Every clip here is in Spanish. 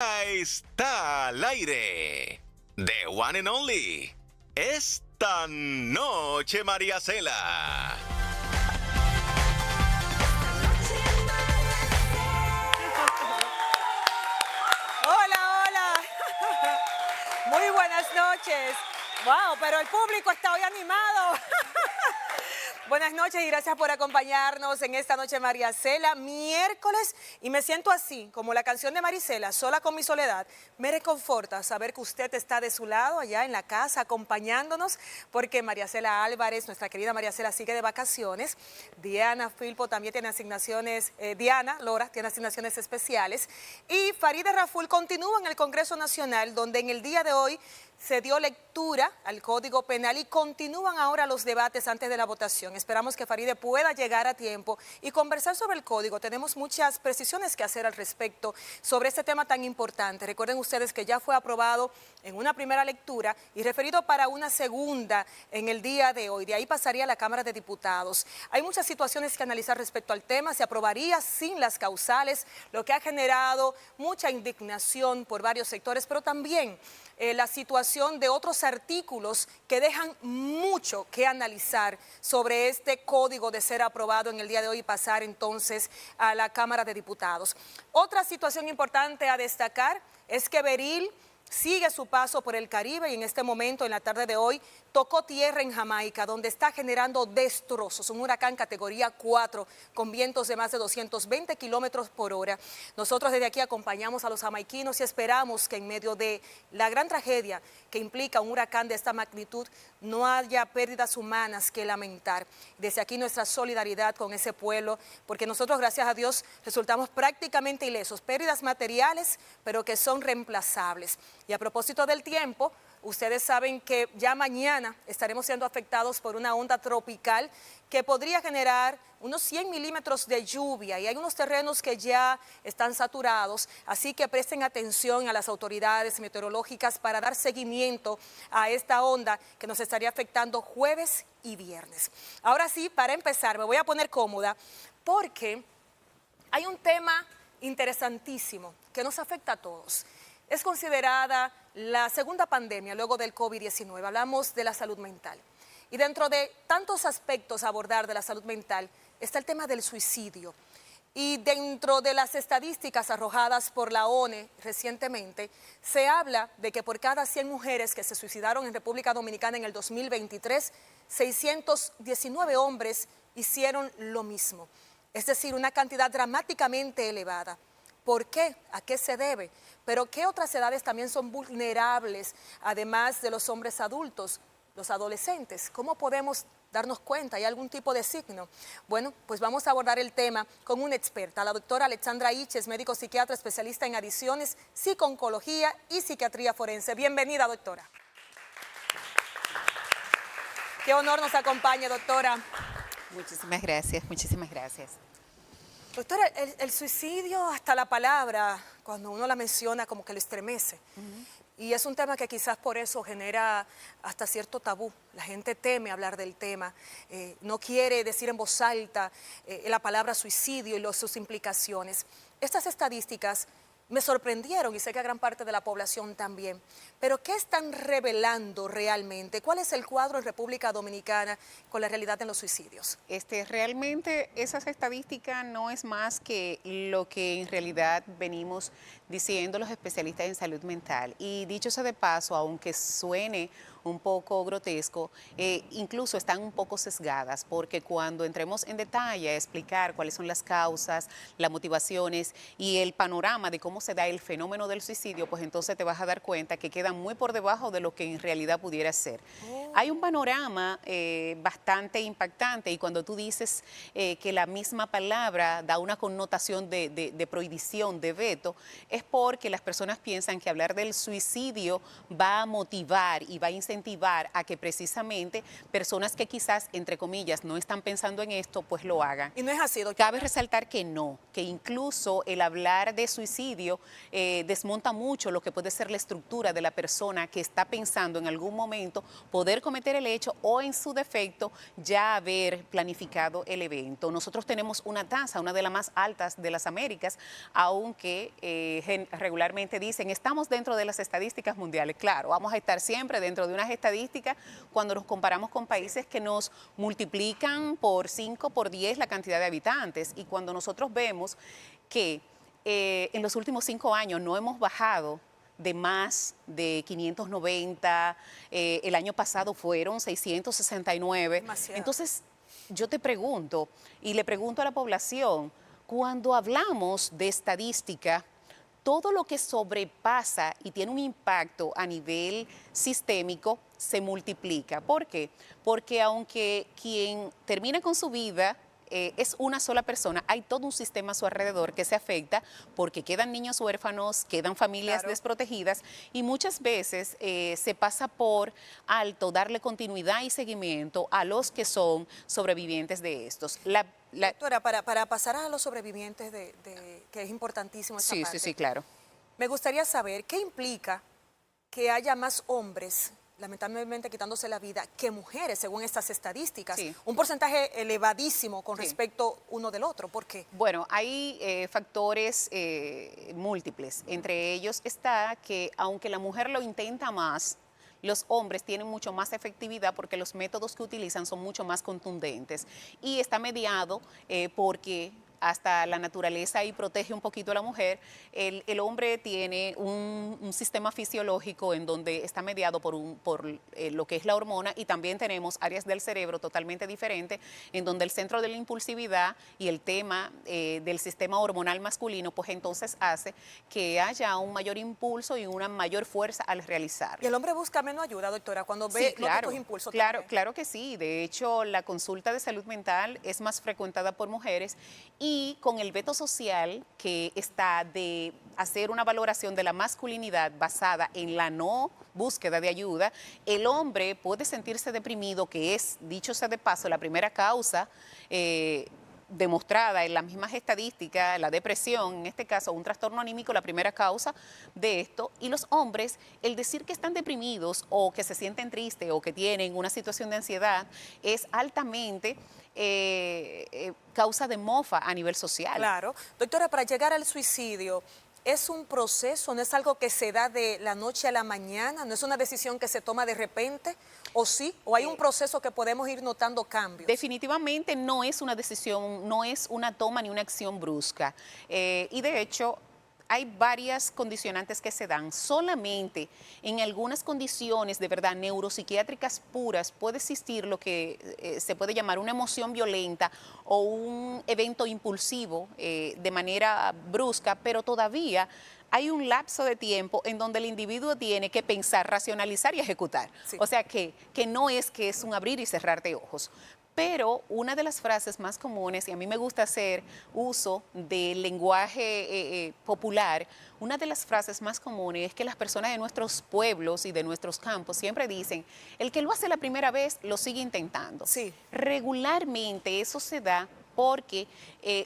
Está al aire. The one and only. Esta noche, María Cela. Hola, hola. Muy buenas noches. Wow, pero el público está hoy animado. Buenas noches y gracias por acompañarnos en esta noche María Cela, miércoles, y me siento así, como la canción de Marisela, sola con mi soledad. Me reconforta saber que usted está de su lado, allá en la casa, acompañándonos, porque María Cela Álvarez, nuestra querida María Cela, sigue de vacaciones. Diana Filpo también tiene asignaciones, Diana Lora tiene asignaciones especiales, y Farideh Raful continúa en el Congreso Nacional, donde en el día de hoy se dio lectura al Código Penal y continúan ahora los debates antes de la votación. Esperamos que Farideh pueda llegar a tiempo y conversar sobre el Código. Tenemos muchas precisiones que hacer al respecto sobre este tema tan importante. Recuerden ustedes que ya fue aprobado en una primera lectura y referido para una segunda en el día de hoy. De ahí pasaría a la Cámara de Diputados. Hay muchas situaciones que analizar respecto al tema. Se aprobaría sin las causales, lo que ha generado mucha indignación por varios sectores, pero también la situación de otros artículos que dejan mucho que analizar sobre este código de ser aprobado en el día de hoy y pasar entonces a la Cámara de Diputados. Otra situación importante a destacar es que Beryl sigue su paso por el Caribe y en este momento, en la tarde de hoy, tocó tierra en Jamaica, donde está generando destrozos. Un huracán categoría 4 con vientos de más de 220 kilómetros por hora. Nosotros desde aquí acompañamos a los jamaiquinos y esperamos que en medio de la gran tragedia que implica un huracán de esta magnitud no haya pérdidas humanas que lamentar. Desde aquí nuestra solidaridad con ese pueblo, porque nosotros, gracias a Dios, resultamos prácticamente ilesos. Pérdidas materiales, pero que son reemplazables. Y a propósito del tiempo, ustedes saben que ya mañana estaremos siendo afectados por una onda tropical que podría generar unos 100 milímetros de lluvia y hay unos terrenos que ya están saturados, así que presten atención a las autoridades meteorológicas para dar seguimiento a esta onda que nos estaría afectando jueves y viernes. Ahora sí, para empezar, me voy a poner cómoda porque hay un tema interesantísimo que nos afecta a todos. Es considerada la segunda pandemia luego del COVID-19. Hablamos de la salud mental. Y dentro de tantos aspectos a abordar de la salud mental está el tema del suicidio. Y dentro de las estadísticas arrojadas por la ONU recientemente, se habla de que por cada 100 mujeres que se suicidaron en República Dominicana en el 2023, 619 hombres hicieron lo mismo. Es decir, una cantidad dramáticamente elevada. ¿Por qué? ¿A qué se debe? Pero ¿qué otras edades también son vulnerables, además de los hombres adultos, los adolescentes? ¿Cómo podemos darnos cuenta? ¿Hay algún tipo de signo? Bueno, pues vamos a abordar el tema con una experta, la doctora Alexandra Iches, médico psiquiatra especialista en adicciones, psico-oncología y psiquiatría forense. Bienvenida, doctora. Qué honor nos acompaña, doctora. Muchísimas gracias, muchísimas gracias. Doctora, el suicidio, hasta la palabra, cuando uno la menciona, como que lo estremece. Y es un tema que quizás por eso genera hasta cierto tabú. La gente teme hablar del tema, no quiere decir en voz alta la palabra suicidio y sus implicaciones. Estas estadísticas me sorprendieron y sé que a gran parte de la población también. Pero ¿qué están revelando realmente? ¿Cuál es el cuadro en República Dominicana con la realidad de los suicidios? Realmente esas estadísticas no es más que lo que en realidad venimos diciendo los especialistas en salud mental. Y dicho sea de paso, aunque suene un poco grotesco, incluso están un poco sesgadas, porque cuando entremos en detalle a explicar cuáles son las causas, las motivaciones y el panorama de cómo se da el fenómeno del suicidio, pues entonces te vas a dar cuenta que quedan muy por debajo de lo que en realidad pudiera ser. Hay un panorama bastante impactante y cuando tú dices que la misma palabra da una connotación de prohibición, de veto, es porque las personas piensan que hablar del suicidio va a motivar y va a incentivar a que precisamente personas que quizás, entre comillas, no están pensando en esto, pues lo hagan. Y no es así, doctora. Cabe resaltar que no, que incluso el hablar de suicidio desmonta mucho lo que puede ser la estructura de la persona que está pensando en algún momento poder cometer el hecho o en su defecto ya haber planificado el evento. Nosotros tenemos una tasa, una de las más altas de las Américas, aunque regularmente dicen, estamos dentro de las estadísticas mundiales. Claro, vamos a estar siempre dentro de unas estadísticas cuando nos comparamos con países que nos multiplican por 5, por 10 la cantidad de habitantes. Y cuando nosotros vemos que en los últimos 5 años no hemos bajado de más de 590, el año pasado fueron 669. Demasiado. Entonces, yo te pregunto, y le pregunto a la población, cuando hablamos de estadística, todo lo que sobrepasa y tiene un impacto a nivel sistémico se multiplica. ¿Por qué? Porque aunque quien termina con su vida es una sola persona, hay todo un sistema a su alrededor que se afecta porque quedan niños huérfanos, quedan familias desprotegidas y muchas veces se pasa por alto darle continuidad y seguimiento a los que son sobrevivientes de estos. Doctora, para pasar a los sobrevivientes, que es importantísimo esta parte. Sí, claro. Me gustaría saber qué implica que haya más hombres, lamentablemente quitándose la vida, que mujeres, según estas estadísticas. Sí. Un porcentaje elevadísimo con respecto uno del otro. ¿Por qué? Bueno, hay factores múltiples. Entre ellos está que aunque la mujer lo intenta más, los hombres tienen mucho más efectividad porque los métodos que utilizan son mucho más contundentes. Y está mediado porque hasta la naturaleza y protege un poquito a la mujer. El hombre tiene un sistema fisiológico en donde está mediado por lo que es la hormona y también tenemos áreas del cerebro totalmente diferentes en donde el centro de la impulsividad y el tema del sistema hormonal masculino pues entonces hace que haya un mayor impulso y una mayor fuerza al realizar. ¿Y el hombre busca menos ayuda, doctora, cuando ve estos impulsos? Claro que sí. De hecho, la consulta de salud mental es más frecuentada por mujeres y con el veto social que está de hacer una valoración de la masculinidad basada en la no búsqueda de ayuda, el hombre puede sentirse deprimido, que es, dicho sea de paso, la primera causa demostrada en las mismas estadísticas, la depresión, en este caso un trastorno anímico, la primera causa de esto, y los hombres, el decir que están deprimidos o que se sienten tristes o que tienen una situación de ansiedad es altamente causa de mofa a nivel social. Claro. Doctora, para llegar al suicidio, ¿es un proceso? ¿No es algo que se da de la noche a la mañana? ¿No es una decisión que se toma de repente? ¿O sí? ¿O hay un proceso que podemos ir notando cambios? Definitivamente no es una decisión, no es una toma ni una acción brusca. Y de hecho, hay varias condicionantes que se dan. Solamente en algunas condiciones de verdad neuropsiquiátricas puras puede existir lo que se puede llamar una emoción violenta o un evento impulsivo de manera brusca, pero todavía hay un lapso de tiempo en donde el individuo tiene que pensar, racionalizar y ejecutar. Sí. O sea que no es que es un abrir y cerrar de ojos. Pero una de las frases más comunes, y a mí me gusta hacer uso del lenguaje popular, una de las frases más comunes es que las personas de nuestros pueblos y de nuestros campos siempre dicen, el que lo hace la primera vez lo sigue intentando. Sí. Regularmente eso se da porque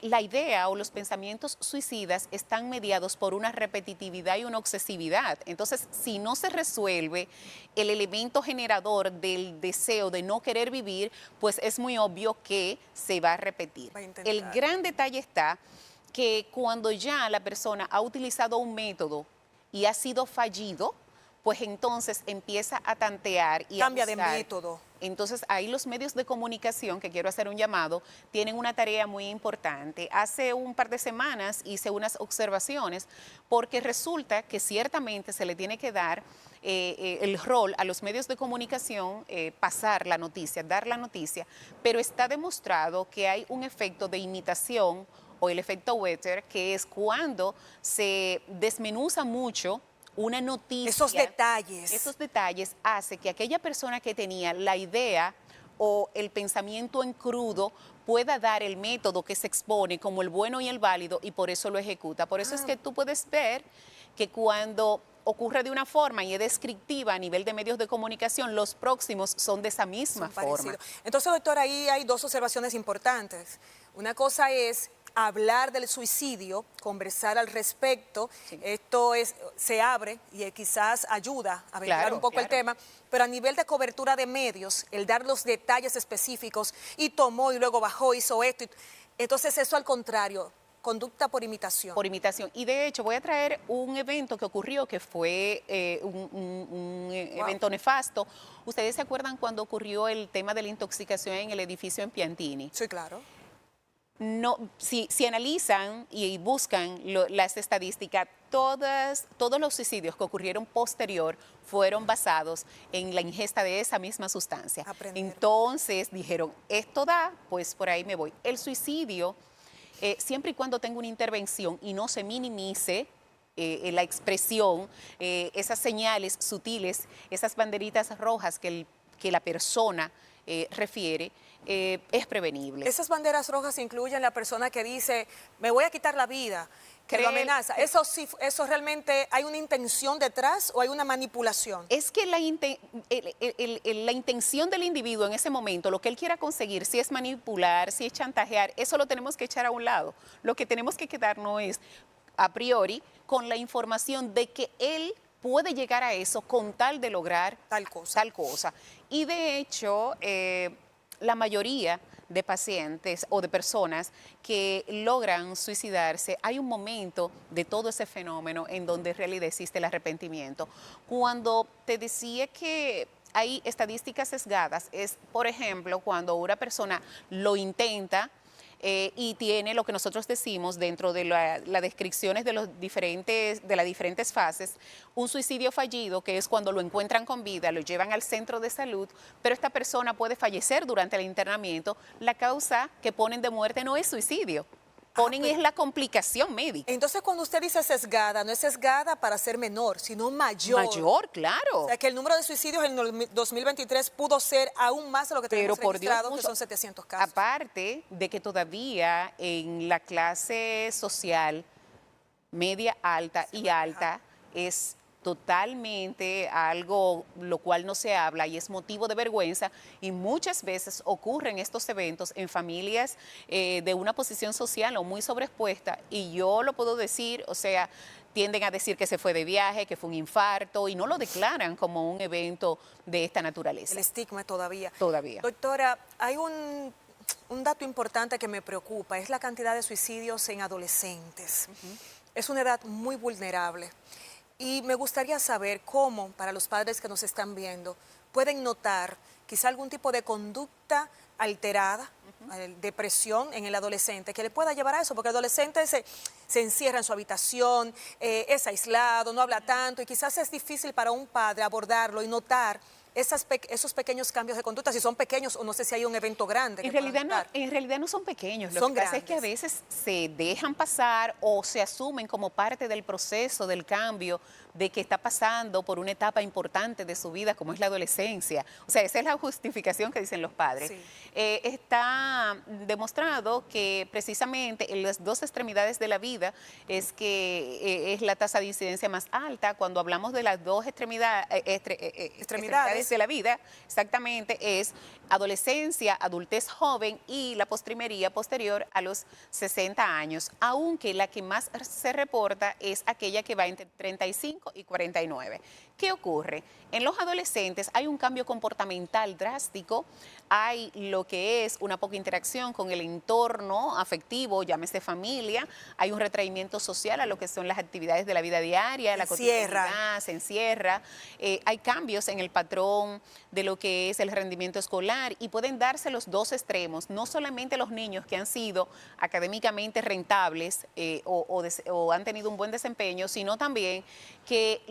la idea o los pensamientos suicidas están mediados por una repetitividad y una obsesividad. Entonces, si no se resuelve el elemento generador del deseo de no querer vivir, pues es muy obvio que se va a repetir. El gran detalle está que cuando ya la persona ha utilizado un método y ha sido fallido, pues entonces empieza a tantear y cambia a buscar. de método. Entonces ahí los medios de comunicación, que quiero hacer un llamado, tienen una tarea muy importante. Hace un par de semanas hice unas observaciones porque resulta que ciertamente se le tiene que dar el rol a los medios de comunicación, pasar la noticia, dar la noticia, pero está demostrado que hay un efecto de imitación o el efecto Wetter, que es cuando se desmenuza mucho una noticia. Esos detalles. Esos detalles hace que aquella persona que tenía la idea o el pensamiento en crudo pueda dar el método que se expone como el bueno y el válido y por eso lo ejecuta. Por eso es que tú puedes ver que cuando ocurre de una forma y es descriptiva a nivel de medios de comunicación, los próximos son de esa misma forma. Entonces, doctora, ahí hay dos observaciones importantes. Una cosa es hablar del suicidio, conversar al respecto, sí. Esto se abre y quizás ayuda a ventilar un poco el tema, pero a nivel de cobertura de medios, el dar los detalles específicos, y tomó y luego bajó, hizo esto, entonces eso al contrario, conducta por imitación. Por imitación. Y de hecho voy a traer un evento que ocurrió que fue evento nefasto. ¿Ustedes se acuerdan cuando ocurrió el tema de la intoxicación en el edificio en Piantini? Sí, claro. No, si analizan y buscan las estadísticas, todos los suicidios que ocurrieron posterior fueron basados en la ingesta de esa misma sustancia. Aprender. Entonces dijeron, esto da, pues por ahí me voy. El suicidio, siempre y cuando tenga una intervención y no se minimice la expresión, esas señales sutiles, esas banderitas rojas que la persona refiere, es prevenible. Esas banderas rojas incluyen la persona que dice, me voy a quitar la vida, que lo amenaza. ¿Eso sí, eso realmente hay una intención detrás o hay una manipulación? Es que la intención del individuo en ese momento, lo que él quiera conseguir, si es manipular, si es chantajear, eso lo tenemos que echar a un lado. Lo que tenemos que quedarnos es, a priori, con la información de que él puede llegar a eso con tal de lograr Tal cosa. Y de hecho, la mayoría de pacientes o de personas que logran suicidarse, hay un momento de todo ese fenómeno en donde en realidad existe el arrepentimiento. Cuando te decía que hay estadísticas sesgadas, es, por ejemplo, cuando una persona lo intenta, y tiene lo que nosotros decimos dentro de las descripciones de las diferentes fases, un suicidio fallido, que es cuando lo encuentran con vida, lo llevan al centro de salud, pero esta persona puede fallecer durante el internamiento. La causa que ponen de muerte no es suicidio, ponen es la complicación médica. Entonces, cuando usted dice sesgada, no es sesgada para ser menor, sino mayor. Mayor, claro. O sea, que el número de suicidios en el 2023 pudo ser aún más de lo que tenemos registrado, que son 700 casos. Aparte de que todavía en la clase social media alta y alta es totalmente algo lo cual no se habla y es motivo de vergüenza, y muchas veces ocurren estos eventos en familias de una posición social o muy sobreexpuesta, y yo lo puedo decir, o sea, tienden a decir que se fue de viaje, que fue un infarto, y no lo declaran como un evento de esta naturaleza. El estigma todavía. Todavía. Doctora, hay un dato importante que me preocupa, es la cantidad de suicidios en adolescentes. Es una edad muy vulnerable. Y me gustaría saber cómo, para los padres que nos están viendo, pueden notar quizá algún tipo de conducta alterada, depresión en el adolescente, que le pueda llevar a eso, porque el adolescente se encierra en su habitación, es aislado, no habla tanto, y quizás es difícil para un padre abordarlo y notar esos pequeños cambios de conducta, si son pequeños o no sé si hay un evento grande. En realidad no son pequeños, Son lo que pasa grandes. es que a veces se dejan pasar o se asumen como parte del proceso del cambio, de que está pasando por una etapa importante de su vida como es la adolescencia. O sea, esa es la justificación que dicen los padres. Sí. Está demostrado que precisamente en las dos extremidades de la vida es que es la tasa de incidencia más alta. Cuando hablamos de las dos extremidades de la vida, exactamente, es adolescencia, adultez joven y la postrimería posterior a los 60 años, aunque la que más se reporta es aquella que va entre 35 y 49. ¿Qué ocurre? En los adolescentes hay un cambio comportamental drástico, hay lo que es una poca interacción con el entorno afectivo, llámese familia, hay un retraimiento social a lo que son las actividades de la vida diaria, la cotidianidad, se encierra, hay cambios en el patrón de lo que es el rendimiento escolar, y pueden darse los dos extremos, no solamente los niños que han sido académicamente rentables o han tenido un buen desempeño, sino también que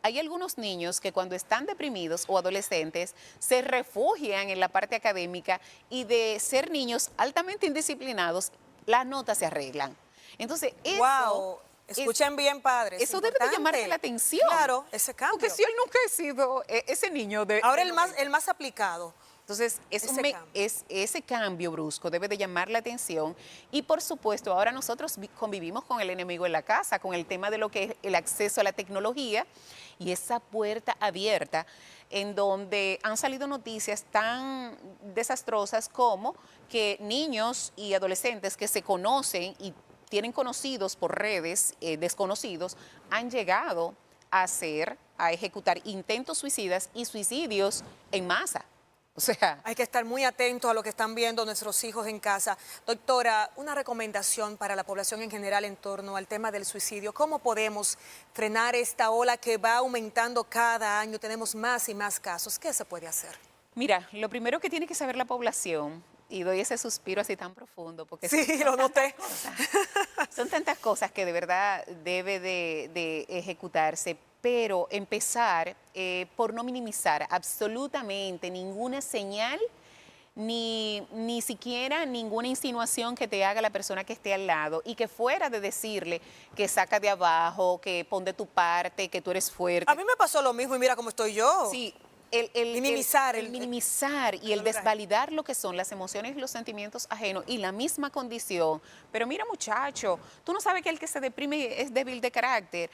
hay algunos niños que cuando están deprimidos o adolescentes se refugian en la parte académica, y de ser niños altamente indisciplinados, las notas se arreglan. Entonces, eso... Escuchen bien, padres. Eso debe de llamarte la atención. Claro, ese cambio. Porque si él nunca ha sido ese niño de... Ahora el más aplicado. Entonces, ese cambio brusco debe de llamar la atención, y por supuesto ahora nosotros convivimos con el enemigo en la casa, con el tema de lo que es el acceso a la tecnología y esa puerta abierta en donde han salido noticias tan desastrosas como que niños y adolescentes que se conocen y tienen conocidos por redes desconocidos han llegado a ejecutar intentos suicidas y suicidios en masa. O sea, Hay que estar muy atentos a lo que están viendo nuestros hijos en casa. Doctora, una recomendación para la población en general en torno al tema del suicidio. ¿Cómo podemos frenar esta ola que va aumentando cada año? Tenemos más y más casos. ¿Qué se puede hacer? mira, lo primero que tiene que saber la población, y doy ese suspiro así tan profundo, porque Sí, lo noté. son tantas cosas que de verdad debe de ejecutarse, pero empezar por no minimizar absolutamente ninguna señal ni siquiera ninguna insinuación que te haga la persona que esté al lado y que fuera de decirle que saca de abajo, que pon de tu parte, que tú eres fuerte. A mí me pasó lo mismo y mira cómo estoy yo. Sí, Minimizar el minimizar y el valorar. desvalidar lo que son las emociones y los sentimientos ajenos y la misma condición. Pero mira, muchacho, tú no sabes que el que se deprime es débil de carácter.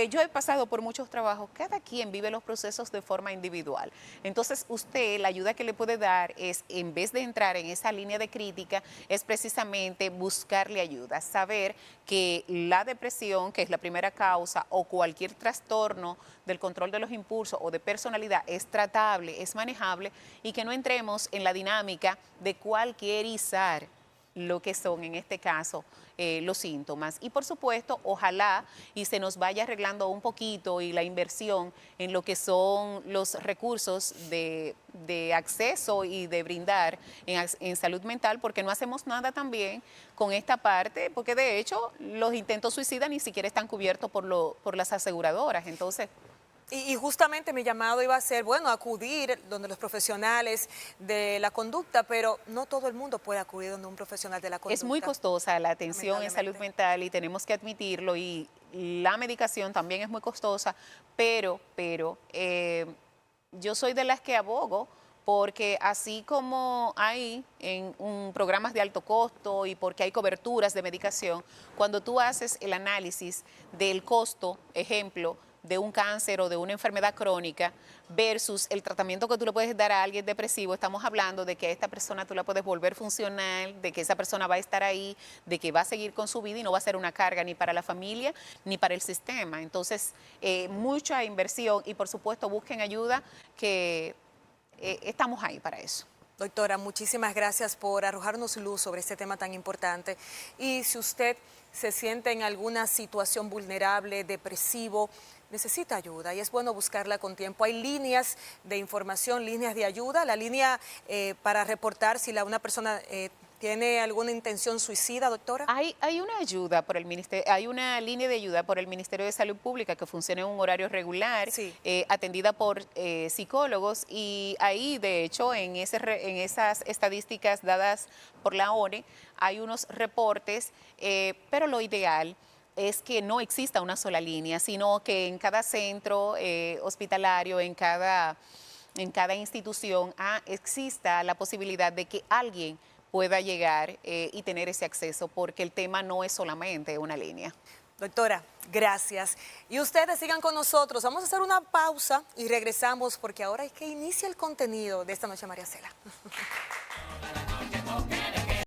Yo he pasado por muchos trabajos, cada quien vive los procesos de forma individual. Entonces, usted, la ayuda que le puede dar es, en vez de entrar en esa línea de crítica, es precisamente buscarle ayuda, saber que la depresión, que es la primera causa, o cualquier trastorno del control de los impulsos o de personalidad es tratable, es manejable y que no entremos en la dinámica de cualquierizar lo que son en este caso los síntomas. Y por supuesto, ojalá y se nos vaya arreglando un poquito y la inversión en lo que son los recursos de acceso y de brindar en salud mental, porque no hacemos nada también con esta parte, porque de hecho los intentos suicidas ni siquiera están cubiertos por las aseguradoras. Entonces, Y justamente mi llamado iba a ser, bueno, acudir donde los profesionales de la conducta, pero no todo el mundo puede acudir donde un profesional de la conducta. es muy costosa la atención en salud Lamentablemente. mental y tenemos que admitirlo, y la medicación también es muy costosa, pero yo soy de las que abogo porque así como hay en programas de alto costo y porque hay coberturas de medicación, cuando tú haces el análisis del costo, ejemplo, de un cáncer o de una enfermedad crónica versus el tratamiento que tú le puedes dar a alguien depresivo, estamos hablando de que a esta persona tú la puedes volver funcional, de que esa persona va a estar ahí, de que va a seguir con su vida y no va a ser una carga ni para la familia ni para el sistema. Entonces, mucha inversión y por supuesto busquen ayuda, que estamos ahí para eso. Doctora, muchísimas gracias por arrojarnos luz sobre este tema tan importante. Y si usted se siente en alguna situación vulnerable, depresivo, necesita ayuda y es bueno buscarla con tiempo. Hay líneas de información, líneas de ayuda, la línea para reportar si una persona tiene alguna intención suicida, doctora. Hay una ayuda por el ministerio, hay una línea de ayuda por el Ministerio de Salud Pública que funciona en un horario regular, Sí. atendida por psicólogos, y ahí de hecho en esas estadísticas dadas por la ONE hay unos reportes, pero lo ideal es que no exista una sola línea, sino que en cada centro hospitalario, en cada institución, exista la posibilidad de que alguien pueda llegar y tener ese acceso, porque el tema no es solamente una línea. Doctora, gracias. Y ustedes sigan con nosotros. Vamos a hacer una pausa y regresamos porque ahora es que inicia el contenido de esta noche, María Cela.